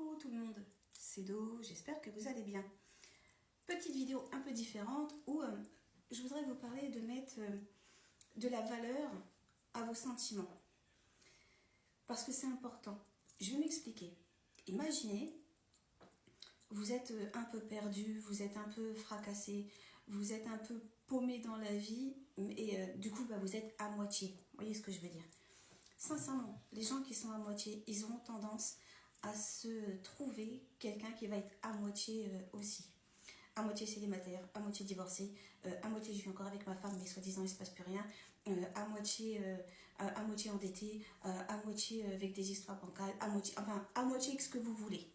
Coucou tout le monde, c'est Do, j'espère que vous allez bien. Petite vidéo un peu différente où je voudrais vous parler de mettre de la valeur à vos sentiments. Parce que c'est important. Je vais m'expliquer. Imaginez, vous êtes un peu perdu, vous êtes un peu fracassé, vous êtes un peu paumé dans la vie et du coup vous êtes à moitié. Vous voyez ce que je veux dire? Sincèrement, les gens qui sont à moitié, ils ont tendance à se trouver quelqu'un qui va être à moitié aussi. À moitié célibataire, à moitié divorcé, à moitié je vis encore avec ma femme mais soi-disant il ne se passe plus rien, à moitié endetté, à moitié avec des histoires bancales, à moitié ce que vous voulez.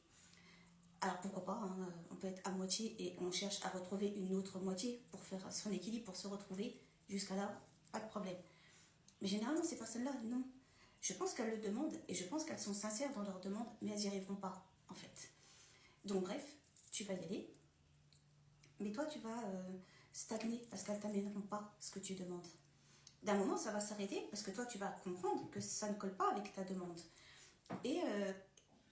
Alors pourquoi pas, hein, on peut être à moitié et on cherche à retrouver une autre moitié pour faire son équilibre, pour se retrouver. Jusqu'à là, pas de problème. Mais généralement ces personnes-là, non. Je pense qu'elles le demandent et je pense qu'elles sont sincères dans leur demande, mais elles n'y arriveront pas, en fait. Donc bref, tu vas y aller, mais toi tu vas stagner parce qu'elles ne t'amèneront pas ce que tu demandes. D'un moment, ça va s'arrêter parce que toi tu vas comprendre que ça ne colle pas avec ta demande. Et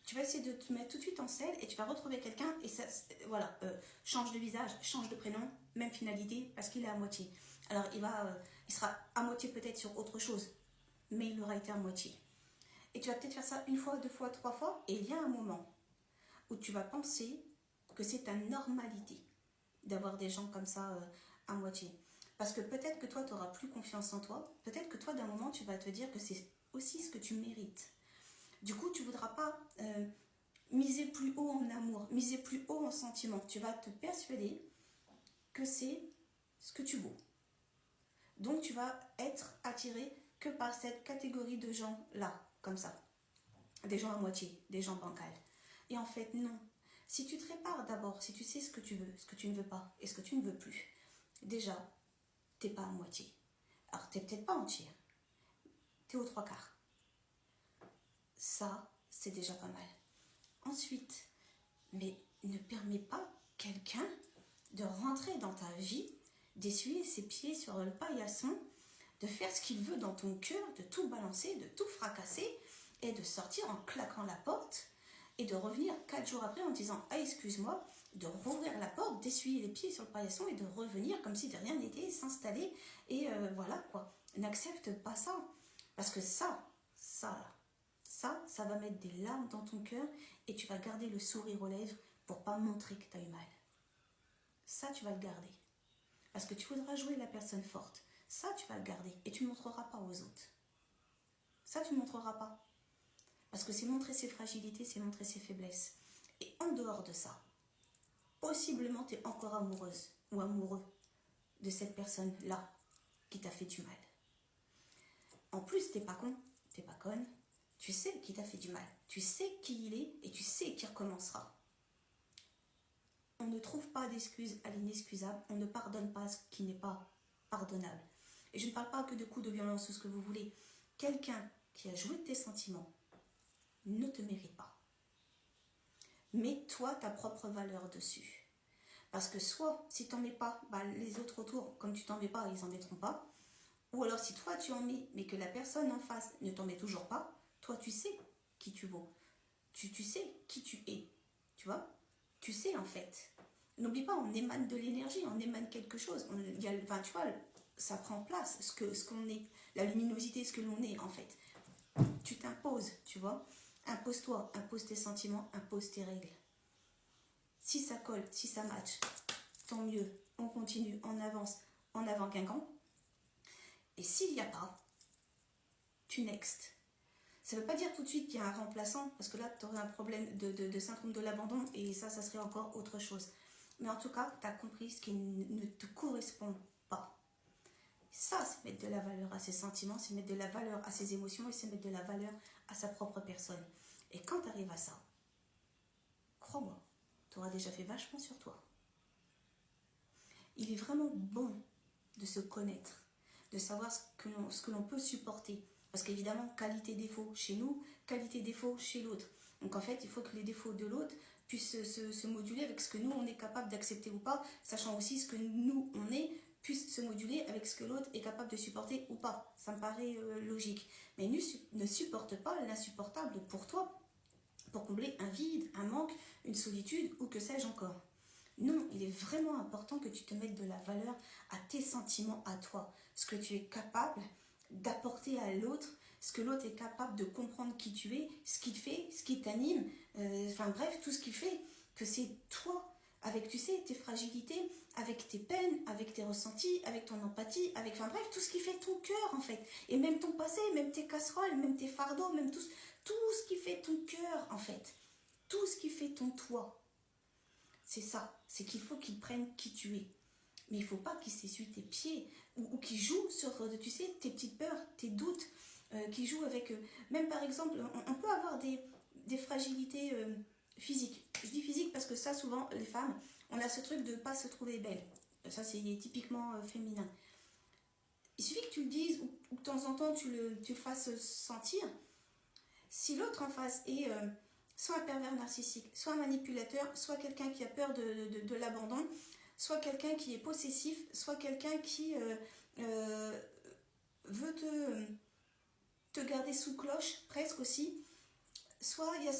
tu vas essayer de te mettre tout de suite en selle et tu vas retrouver quelqu'un et ça, voilà, change de visage, change de prénom, même finalité parce qu'il est à moitié. Alors il sera à moitié peut-être sur autre chose, mais il aura été à moitié. Et tu vas peut-être faire ça une fois, deux fois, trois fois, et il y a un moment où tu vas penser que c'est ta normalité d'avoir des gens comme ça à moitié. Parce que peut-être que toi, tu n'auras plus confiance en toi, peut-être que toi, d'un moment, tu vas te dire que c'est aussi ce que tu mérites. Du coup, tu ne voudras pas miser plus haut en amour, miser plus haut en sentiment. Tu vas te persuader que c'est ce que tu vaux. Donc, tu vas être attiré que par cette catégorie de gens-là, comme ça. Des gens à moitié, des gens bancals. Et en fait, non. Si tu te répares d'abord, si tu sais ce que tu veux, ce que tu ne veux pas et ce que tu ne veux plus, déjà, t'es pas à moitié. Alors, t'es peut-être pas entière. T'es aux trois quarts. Ça, c'est déjà pas mal. Ensuite, mais ne permets pas quelqu'un de rentrer dans ta vie, d'essuyer ses pieds sur le paillasson, de faire ce qu'il veut dans ton cœur, de tout balancer, de tout fracasser et de sortir en claquant la porte et de revenir 4 jours après en disant « Ah, excuse-moi », de rouvrir la porte, d'essuyer les pieds sur le paillasson et de revenir comme si de rien n'était, s'installer et voilà quoi. N'accepte pas ça. Parce que ça va mettre des larmes dans ton cœur et tu vas garder le sourire aux lèvres pour pas montrer que tu as eu mal. Ça, tu vas le garder. Parce que tu voudras jouer la personne forte. Ça, tu vas le garder et tu ne montreras pas aux autres. Ça, tu ne montreras pas. Parce que c'est montrer ses fragilités, c'est montrer ses faiblesses. Et en dehors de ça, possiblement, tu es encore amoureuse ou amoureux de cette personne-là qui t'a fait du mal. En plus, t'es pas con, t'es pas conne. Tu sais qui t'a fait du mal. Tu sais qui il est et tu sais qui recommencera. On ne trouve pas d'excuses à l'inexcusable. On ne pardonne pas ce qui n'est pas pardonnable. Et je ne parle pas que de coups de violence ou ce que vous voulez. Quelqu'un qui a joué de tes sentiments ne te mérite pas. Mets-toi ta propre valeur dessus. Parce que soit, si tu n'en mets pas, les autres autour, comme tu t'en mets pas, ils n'en mettront pas. Ou alors si toi tu en mets, mais que la personne en face ne t'en met toujours pas, toi tu sais qui tu vaux. Tu sais qui tu es. Tu vois? Tu sais en fait. N'oublie pas, on émane de l'énergie, on émane quelque chose. Tu vois, ça prend place, ce qu'on est. La luminosité, ce que l'on est en fait. Tu t'imposes, tu vois? Impose-toi, impose tes sentiments, impose tes règles. Si ça colle, si ça match, tant mieux. On continue, on avance, en avant Guingamp. Et s'il n'y a pas, tu next. Ça ne veut pas dire tout de suite qu'il y a un remplaçant, parce que là, tu aurais un problème de syndrome de l'abandon, et ça serait encore autre chose. Mais en tout cas, tu as compris ce qui ne te correspond pas. Ça, c'est mettre de la valeur à ses sentiments, c'est mettre de la valeur à ses émotions, et c'est mettre de la valeur à sa propre personne. Et quand tu arrives à ça, crois-moi, tu auras déjà fait vachement sur toi. Il est vraiment bon de se connaître, de savoir ce que l'on peut supporter. Parce qu'évidemment, qualité-défaut chez nous, qualité-défaut chez l'autre. Donc en fait, il faut que les défauts de l'autre puissent se moduler avec ce que nous, on est capable d'accepter ou pas, sachant aussi ce que nous, on est, puisse se moduler avec ce que l'autre est capable de supporter ou pas. Ça me paraît logique. Mais ne supporte pas l'insupportable pour toi. pour combler un vide, un manque, une solitude ou que sais-je encore. Non, il est vraiment important que tu te mettes de la valeur à tes sentiments à toi, ce que tu es capable d'apporter à l'autre, ce que l'autre est capable de comprendre qui tu es, ce qui te fait, ce qui t'anime, enfin bref, tout ce qui fait que c'est toi, avec, tu sais, tes fragilités, avec tes peines, avec tes ressentis, avec ton empathie, avec, enfin bref, tout ce qui fait ton cœur en fait, et même ton passé, même tes casseroles, même tes fardeaux, même tout ce qui fait ton cœur en fait, tout ce qui fait ton toi, c'est ça, c'est qu'il faut qu'il prenne qui tu es. Mais il ne faut pas qu'il s'essuie tes pieds ou qu'il joue sur, tu sais, tes petites peurs, tes doutes, qu'il joue avec... même par exemple, on peut avoir des fragilités physiques. Je dis physique parce que ça, souvent, les femmes, on a ce truc de ne pas se trouver belle. Ça, c'est typiquement féminin. Il suffit que tu le dises ou de temps en temps, tu le fasses sentir. Si l'autre en face est soit un pervers narcissique, soit un manipulateur, soit quelqu'un qui a peur de l'abandon, soit quelqu'un qui est possessif, soit quelqu'un qui veut te garder sous cloche, presque aussi, soit il y a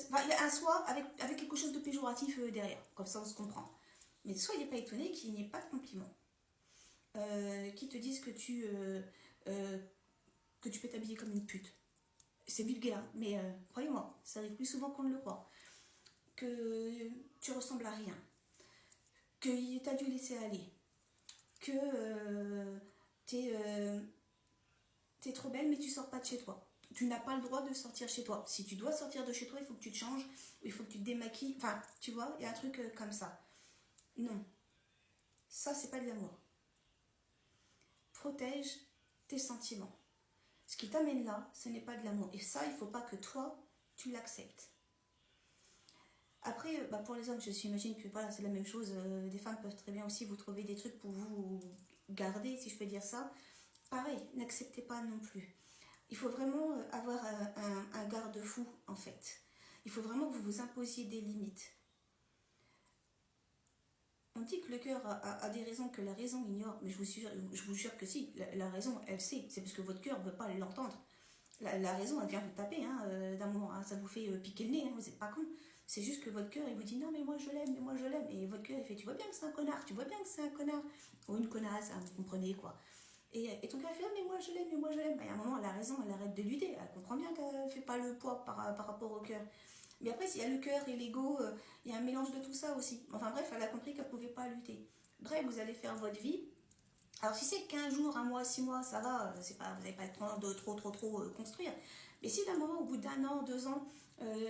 un soit avec quelque chose de péjoratif derrière, comme ça on se comprend. Mais soyez pas étonnés qu'il n'y ait pas de compliments, qui te disent que tu peux t'habiller comme une pute. C'est vulgaire, mais croyez-moi, ça arrive plus souvent qu'on ne le croit. Que tu ressembles à rien, que t'as dû laisser aller, que t'es trop belle mais tu sors pas de chez toi. Tu n'as pas le droit de sortir chez toi. Si tu dois sortir de chez toi, il faut que tu te changes, il faut que tu te démaquilles. Enfin, tu vois, il y a un truc comme ça. Non, ça c'est pas de l'amour. Protège tes sentiments. Ce qui t'amène là, ce n'est pas de l'amour. Et ça, il ne faut pas que toi, tu l'acceptes. Après, pour les hommes, je s'imagine que voilà, c'est la même chose. Des femmes peuvent très bien aussi vous trouver des trucs pour vous garder, si je peux dire ça. Pareil, n'acceptez pas non plus. Il faut vraiment avoir un garde-fou, en fait. Il faut vraiment que vous vous imposiez des limites. On dit que le cœur a des raisons que la raison ignore, mais je vous jure que si, la raison, elle sait. C'est parce que votre cœur ne veut pas l'entendre. La raison, elle vient vous taper d'un moment, ça vous fait piquer le nez, vous n'êtes pas con. C'est juste que votre cœur, il vous dit non, mais moi je l'aime, mais moi je l'aime. Et votre cœur, il fait tu vois bien que c'est un connard, tu vois bien que c'est un connard. Ou une connasse, vous comprenez quoi. Et ton cœur fait mais moi je l'aime, mais moi je l'aime. Et à un moment, la raison, elle arrête de lutter. Elle comprend bien qu'elle ne fait pas le poids par rapport au cœur. Mais après, s'il y a le cœur et l'ego, il y a un mélange de tout ça aussi. Enfin bref, elle a compris qu'elle ne pouvait pas lutter. Bref, vous allez faire votre vie. Alors si c'est 15 jours, 1 mois, 6 mois, ça va, vous n'avez pas le temps de trop construire. Mais si d'un moment, au bout d'1 an, 2 ans,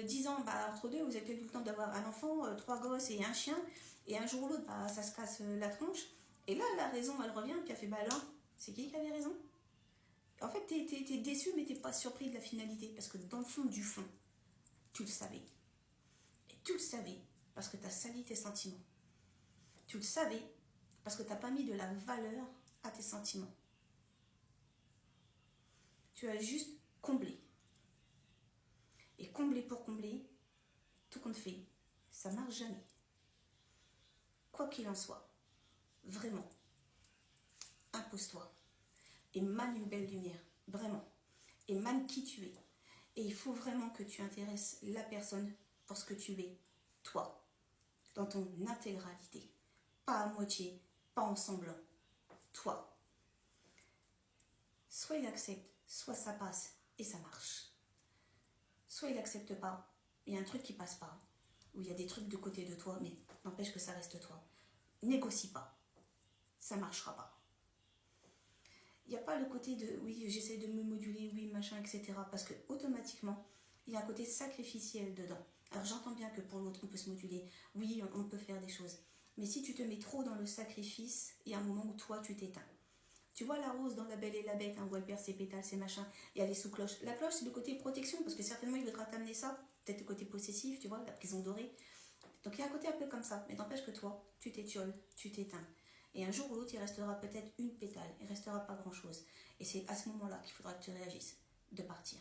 10 ans, entre deux, vous avez peut-être eu le temps d'avoir un enfant, 3 gosses et un chien, et un jour ou l'autre, ça se casse la tronche, et là, la raison, elle revient, puis elle fait, alors, c'est qui avait raison? En fait, t'es déçu, mais t'es pas surpris de la finalité, parce que dans le fond du fond, tu le savais. Et tu le savais, parce que t'as sali tes sentiments. Tu le savais, parce que t'as pas mis de la valeur à tes sentiments. Tu as juste comblé. Et combler pour combler, tout compte fait, ça marche jamais. Quoi qu'il en soit, vraiment, impose-toi. Émane une belle lumière, vraiment. Émane qui tu es. Et il faut vraiment que tu intéresses la personne pour ce que tu es, toi, dans ton intégralité. Pas à moitié, pas en semblant. Toi. Soit il accepte, soit ça passe et ça marche. Soit il n'accepte pas, il y a un truc qui passe pas, ou il y a des trucs de côté de toi, mais n'empêche que ça reste toi. Négocie pas, ça marchera pas. Il n'y a pas le côté de oui, j'essaie de me moduler, oui, machin, etc. Parce que automatiquement, il y a un côté sacrificiel dedans. Alors j'entends bien que pour l'autre, on peut se moduler, oui, on peut faire des choses. Mais si tu te mets trop dans le sacrifice, il y a un moment où toi, tu t'éteins. Tu vois la rose dans La Belle et la Bête, où elle perd ses pétales, ses machins, et elle est sous cloche. La cloche, c'est le côté protection, parce que certainement il voudra t'amener ça. Peut-être le côté possessif, tu vois, la prison dorée. Donc il y a un côté un peu comme ça, mais n'empêche que toi, tu t'étioles, tu t'éteins. Et un jour ou l'autre, il restera peut-être une pétale, il ne restera pas grand-chose. Et c'est à ce moment-là qu'il faudra que tu réagisses, de partir.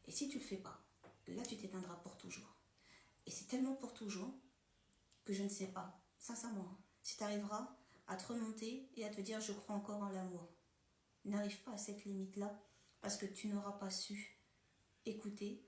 Et si tu ne le fais pas, là tu t'éteindras pour toujours. Et c'est tellement pour toujours que je ne sais pas, sincèrement, si tu arriveras à te remonter et à te dire je crois encore en l'amour. N'arrive pas à cette limite-là parce que tu n'auras pas su écouter